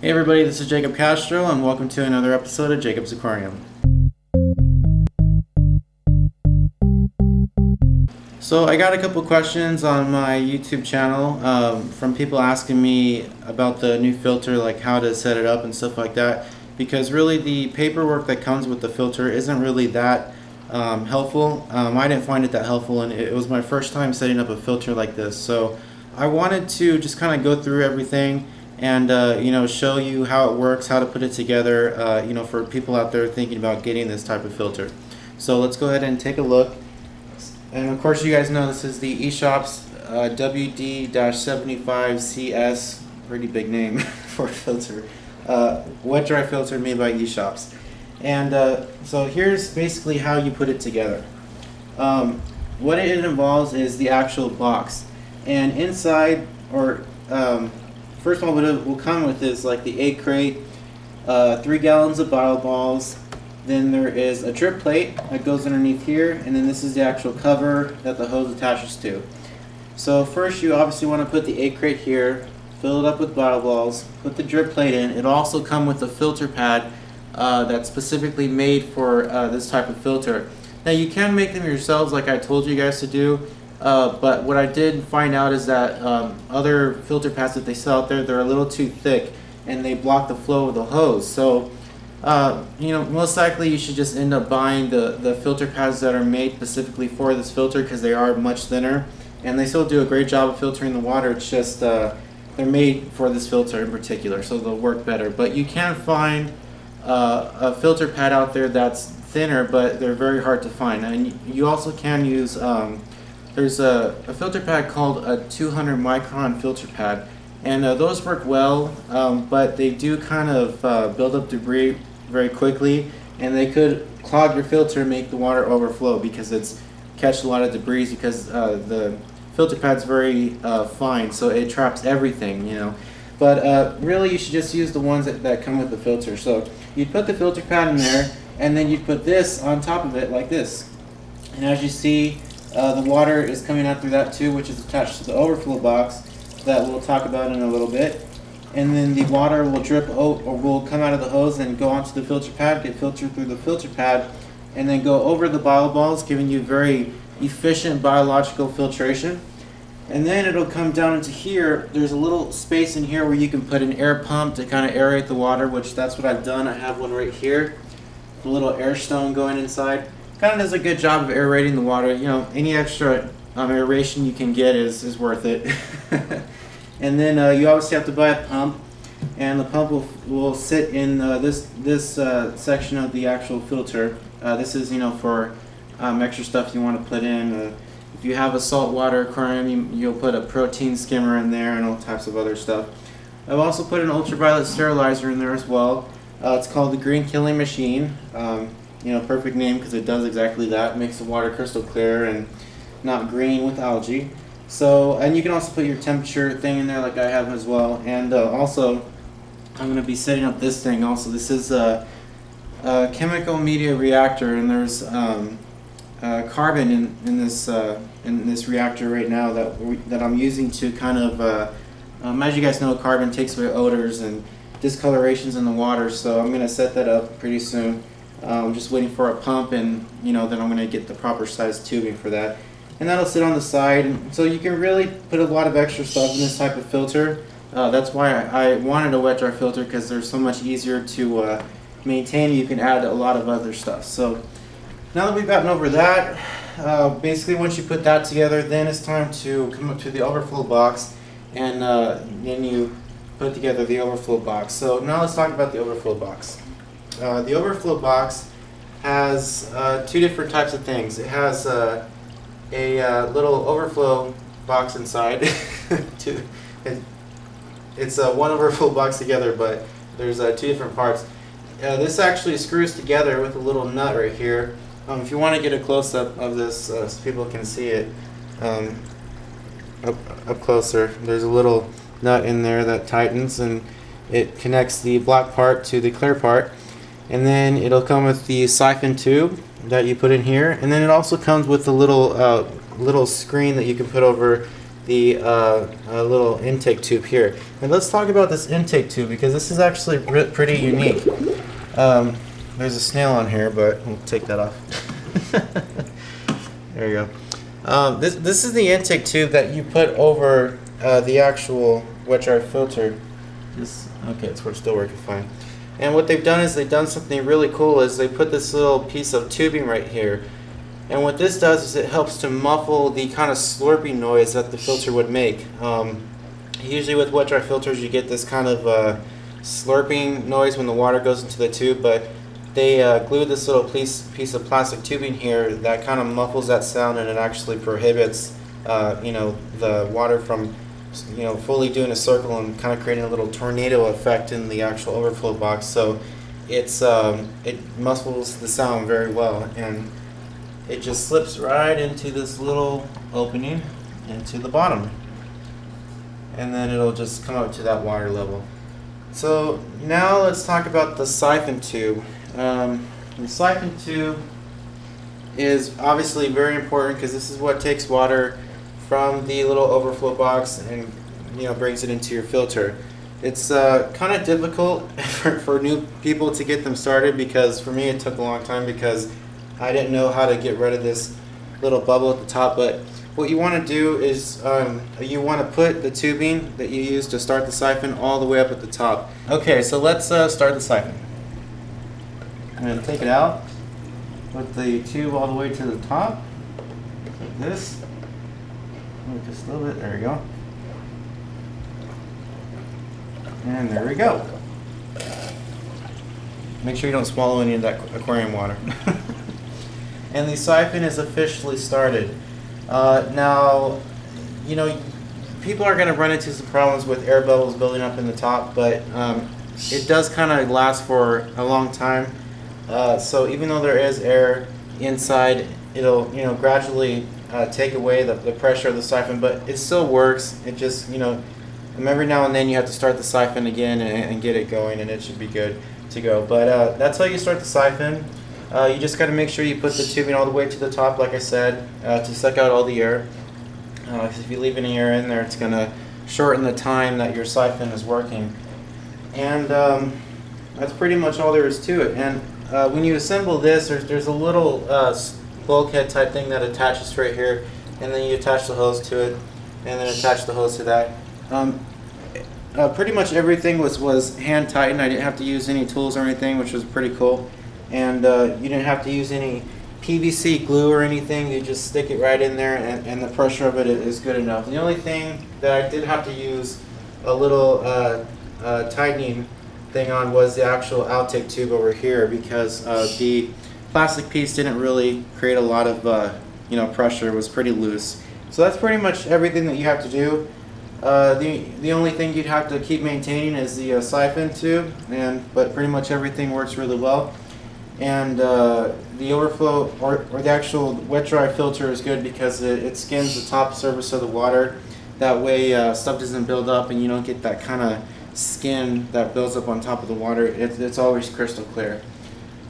Hey everybody, this is Jacob Castro and welcome to another episode of Jacob's Aquarium. So I got a couple questions on my YouTube channel from people asking me about the new filter, like how to set it up and stuff like that, because really the paperwork that comes with the filter isn't really that helpful. I didn't find it that helpful, and it was my first time setting up a filter like this, so I wanted to just kind of go through everything and show you how it works, how to put it together, for people out there thinking about getting this type of filter. So let's go ahead and take a look. And of course, you guys know this is the Eshopps WD-75CS, pretty big name for a filter, wet dry filter made by Eshopps. And so here's basically how you put it together. What it involves is the actual box, and inside, first of all, what it will come with is like the egg crate, 3 gallons of bio balls. Then there is a drip plate that goes underneath here, and then this is the actual cover that the hose attaches to. So first you obviously want to put the egg crate here, fill it up with bio balls, put the drip plate in. It'll also come with a filter pad that's specifically made for this type of filter. Now you can make them yourselves like I told you guys to do, but what I did find out is that other filter pads that they sell out there, they're a little too thick and they block the flow of the hose. So most likely you should just end up buying the filter pads that are made specifically for this filter, because they are much thinner and they still do a great job of filtering the water. It's just they're made for this filter in particular, so they'll work better. But you can find a filter pad out there that's thinner, but they're very hard to find. And you also can use there's a filter pad called a 200 micron filter pad, and those work well, but they do kind of build up debris very quickly, and they could clog your filter and make the water overflow because it's catch a lot of debris, because the filter pad's very fine, so it traps everything, But really you should just use the ones that come with the filter. So you'd put the filter pad in there, and then you'd put this on top of it like this. And as you see, the water is coming out through that too, which is attached to the overflow box that we'll talk about in a little bit. And then the water will drip or will come out of the hose and go onto the filter pad, get filtered through the filter pad, and then go over the bio balls, giving you very efficient biological filtration. And then it'll come down into here. There's a little space in here where you can put an air pump to kind of aerate the water, which that's what I've done. I have one right here, a little air stone going inside. Kind of does a good job of aerating the water. Any extra aeration you can get is worth it. And then you obviously have to buy a pump, and the pump will sit in this section of the actual filter. This is for extra stuff you want to put in. If you have a saltwater aquarium, you'll put a protein skimmer in there and all types of other stuff. I've also put an ultraviolet sterilizer in there as well. It's called the Green Killing Machine. Perfect name because it does exactly that. It makes the water crystal clear and not green with algae. So, and you can also put your temperature thing in there like I have as well. And also, I'm going to be setting up this thing also. This is a chemical media reactor, and there's carbon in this reactor right now that I'm using to kind of, as you guys know, carbon takes away odors and discolorations in the water. So I'm going to set that up pretty soon. I'm just waiting for a pump, and then I'm going to get the proper size tubing for that. And that'll sit on the side, and so you can really put a lot of extra stuff in this type of filter. That's why I wanted a wet dry filter, because they're so much easier to maintain. You can add a lot of other stuff. So now that we've gotten over that, basically once you put that together, then it's time to come up to the overflow box, and then you put together the overflow box. So now let's talk about the overflow box. The overflow box has 2 different types of things. It has a little overflow box inside. It's one overflow box together, but there's 2 different parts. This actually screws together with a little nut right here. If you want to get a close-up of this so people can see it up closer, there's a little nut in there that tightens, and it connects the black part to the clear part. And then it'll come with the siphon tube that you put in here, and then it also comes with a little screen that you can put over the little intake tube here. And let's talk about this intake tube because this is actually pretty unique. There's a snail on here, but we'll take that off. There you go. This is the intake tube that you put over the actual wet dry filter. Okay, it's still working fine. And what they've done is they've done something really cool is they put this little piece of tubing right here. And what this does is it helps to muffle the kind of slurping noise that the filter would make. Usually with wet dry filters you get this kind of slurping noise when the water goes into the tube, but they glued this little piece of plastic tubing here that kind of muffles that sound, and it actually prohibits the water from fully doing a circle and kind of creating a little tornado effect in the actual overflow box. So it muffles the sound very well, and it just slips right into this little opening into the bottom, and then it'll just come up to that water level. So now let's talk about the siphon tube. The siphon tube is obviously very important because this is what takes water from the little overflow box and brings it into your filter. It's kind of difficult for new people to get them started, because for me it took a long time because I didn't know how to get rid of this little bubble at the top. But what you want to do is you want to put the tubing that you use to start the siphon all the way up at the top. Okay, so let's start the siphon. I'm going to take it out, put the tube all the way to the top, like this. Just a little bit, there we go. And there we go. Make sure you don't swallow any of that aquarium water. And the siphon is officially started. Now, people are going to run into some problems with air bubbles building up in the top, but it does kind of last for a long time. So even though there is air inside, it'll gradually take away the pressure of the siphon, but it still works. It just every now and then you have to start the siphon again and get it going, and it should be good to go. But that's how you start the siphon. You just got to make sure you put the tubing all the way to the top, like I said, to suck out all the air. Because if you leave any air in there, it's going to shorten the time that your siphon is working. And that's pretty much all there is to it. And when you assemble this, there's a little bulkhead type thing that attaches right here, and then you attach the hose to it, and then attach the hose to that. Pretty much everything was hand tightened. I didn't have to use any tools or anything, which was pretty cool. And you didn't have to use any PVC glue or anything. You just stick it right in there, and the pressure of it is good enough. The only thing that I did have to use a little tightening thing on was the actual outtake tube over here, because the plastic piece didn't really create a lot of pressure. It was pretty loose. So that's pretty much everything that you have to do. The only thing you'd have to keep maintaining is the siphon tube, but pretty much everything works really well. And the overflow or the actual wet dry filter is good because it skins the top surface of the water. That way stuff doesn't build up and you don't get that kind of skin that builds up on top of the water. It's always crystal clear.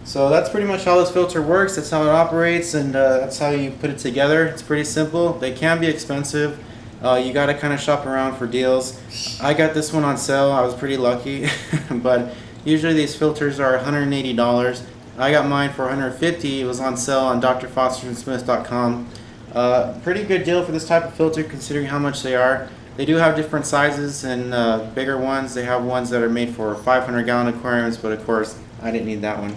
So that's pretty much how this filter works. That's how it operates, and that's how you put it together. It's pretty simple. They can be expensive. You got to kind of shop around for deals. I got this one on sale. I was pretty lucky. But usually these filters are $180. I got mine for $150. It was on sale on drfosterandsmith.com. Pretty good deal for this type of filter considering how much they are. They do have different sizes and bigger ones. They have ones that are made for 500-gallon aquariums, but of course I didn't need that one.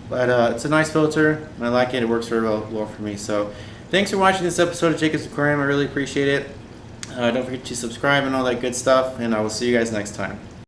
But it's a nice filter. I like it. It works very well for me. So thanks for watching this episode of Jacob's Aquarium. I really appreciate it. Don't forget to subscribe and all that good stuff, and I will see you guys next time.